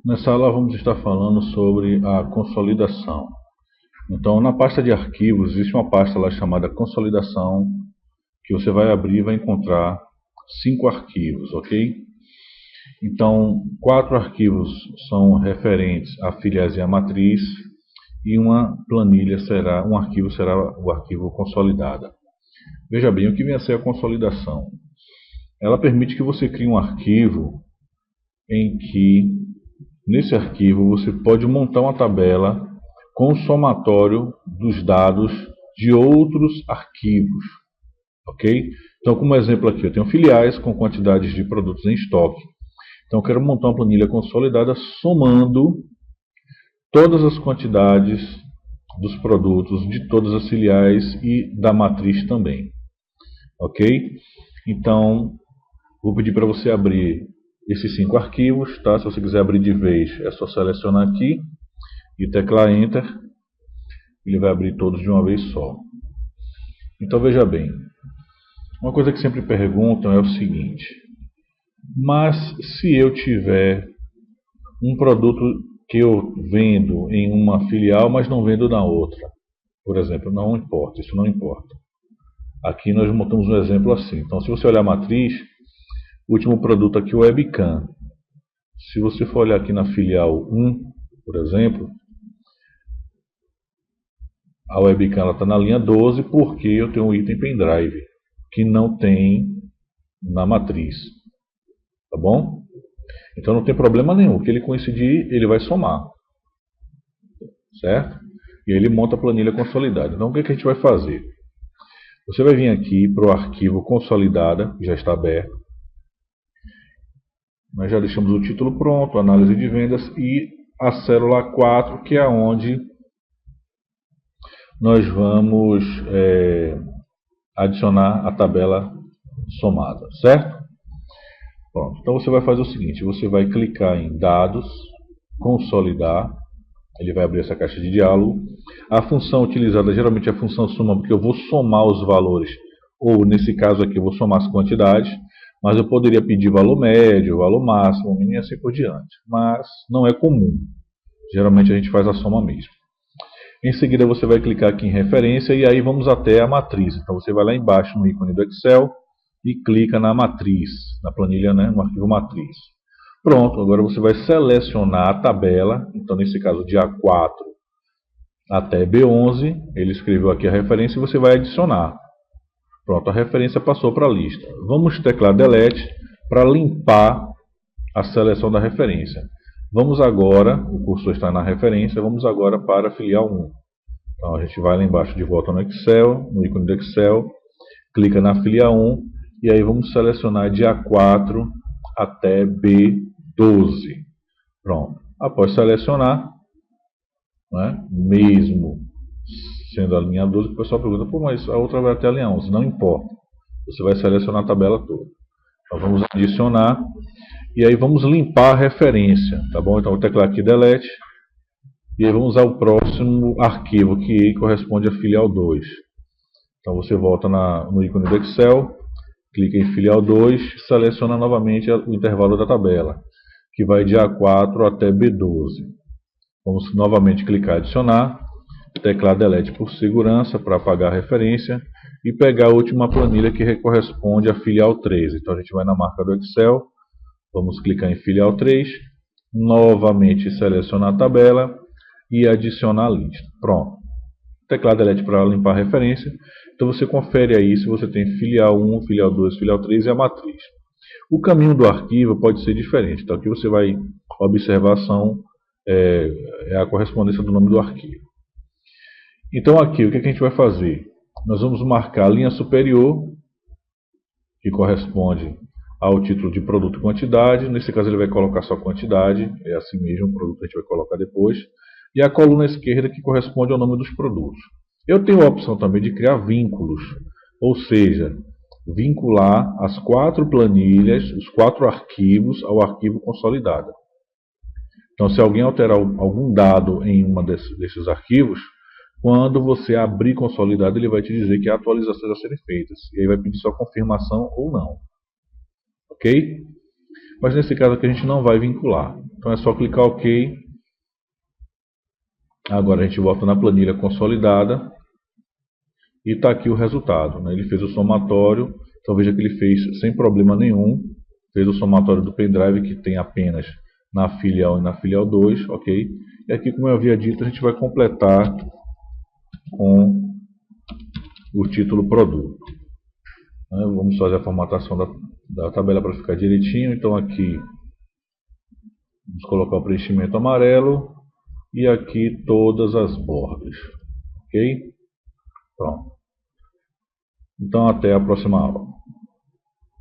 Nessa aula vamos estar falando sobre a consolidação. Então, na pasta de arquivos, existe uma pasta lá chamada consolidação, que você vai abrir e vai encontrar 5 arquivos, ok? Então, 4 arquivos são referentes a filiais e a matriz, e uma planilha será, um arquivo será o arquivo consolidada. Veja bem, o que vem a ser a consolidação? Ela permite que você crie um arquivo em que, nesse arquivo, você pode montar uma tabela com o somatório dos dados de outros arquivos, ok? Então, como exemplo aqui, eu tenho filiais com quantidades de produtos em estoque. Então, eu quero montar uma planilha consolidada somando todas as quantidades dos produtos de todas as filiais e da matriz também, ok? Então, vou pedir para você abrir esses 5 arquivos, tá? Se você quiser abrir de vez, é só selecionar aqui e teclar Enter. Ele vai abrir todos de uma vez só. Então veja bem, uma coisa que sempre perguntam é o seguinte: mas se eu tiver um produto que eu vendo em uma filial, mas não vendo na outra, por exemplo, não importa, isso não importa. Aqui nós montamos um exemplo assim. Então, se você olhar a matriz, o último produto aqui é o webcam. Se você for olhar aqui na filial 1, por exemplo, a webcam está na linha 12 porque eu tenho um item pendrive que não tem na matriz. Tá bom? Então não tem problema nenhum. O que ele coincidir, ele vai somar. Certo? E ele monta a planilha consolidada. Então o que a gente vai fazer? Você vai vir aqui para o arquivo consolidada, que já está aberto. Nós já deixamos o título pronto, análise de vendas e a célula 4, que é onde nós vamos adicionar a tabela somada, certo? Pronto. Então você vai fazer o seguinte, você vai clicar em dados, consolidar, ele vai abrir essa caixa de diálogo. A função utilizada geralmente é a função soma, porque eu vou somar os valores, ou nesse caso aqui eu vou somar as quantidades, mas eu poderia pedir valor médio, valor máximo, mínimo e assim por diante. Mas não é comum. Geralmente a gente faz a soma mesmo. Em seguida você vai clicar aqui em referência e aí vamos até a matriz. Então você vai lá embaixo no ícone do Excel e clica na matriz, na planilha, né, no arquivo matriz. Pronto, agora você vai selecionar a tabela. Então nesse caso de A4 até B11, ele escreveu aqui a referência e você vai adicionar. Pronto, a referência passou para a lista. Vamos teclar Delete para limpar a seleção da referência. Vamos agora, o cursor está na referência, vamos agora para a filial 1. Então a gente vai lá embaixo de volta no Excel, no ícone do Excel, clica na filial 1 e aí vamos selecionar de A4 até B12. Pronto. Após selecionar, né, mesmo sendo a linha 12, o pessoal pergunta, pô, mas a outra vai até a linha 11. Não importa. Você vai selecionar a tabela toda. Então vamos adicionar. E aí vamos limpar a referência, tá bom? Então vou teclar aqui Delete. E aí vamos ao próximo arquivo, que corresponde à filial 2. Então você volta no ícone do Excel, clica em filial 2, seleciona novamente o intervalo da tabela, que vai de A4 até B12. Vamos novamente clicar em adicionar, teclar Delete por segurança para apagar a referência e pegar a última planilha que corresponde à filial 3. Então a gente vai na marca do Excel, vamos clicar em filial 3, novamente selecionar a tabela e adicionar a lista. Pronto. Teclar Delete para limpar a referência. Então você confere aí se você tem filial 1, filial 2, filial 3 e a matriz. O caminho do arquivo pode ser diferente. Então aqui você vai, a observação é a correspondência do nome do arquivo. Então aqui o que a gente vai fazer? Nós vamos marcar a linha superior, que corresponde ao título de produto e quantidade. Nesse caso ele vai colocar só quantidade, é assim mesmo, o produto a gente vai colocar depois. E a coluna esquerda que corresponde ao nome dos produtos. Eu tenho a opção também de criar vínculos, ou seja, vincular as 4 planilhas, os 4 arquivos ao arquivo consolidado. Então se alguém alterar algum dado em uma desses arquivos, quando você abrir consolidado ele vai te dizer que há atualizações a serem feitas. E aí vai pedir sua confirmação ou não. Ok? Mas nesse caso aqui a gente não vai vincular. Então é só clicar OK. Agora a gente volta na planilha consolidada e está aqui o resultado, né? Ele fez o somatório, então veja que ele fez sem problema nenhum, fez o somatório do pendrive que tem apenas na filial e na filial 2, ok? E aqui, como eu havia dito, a gente vai completar com o título produto. Vamos fazer a formatação da tabela para ficar direitinho, então aqui vamos colocar o preenchimento amarelo e aqui todas as bordas, ok? Pronto. Então até a próxima aula.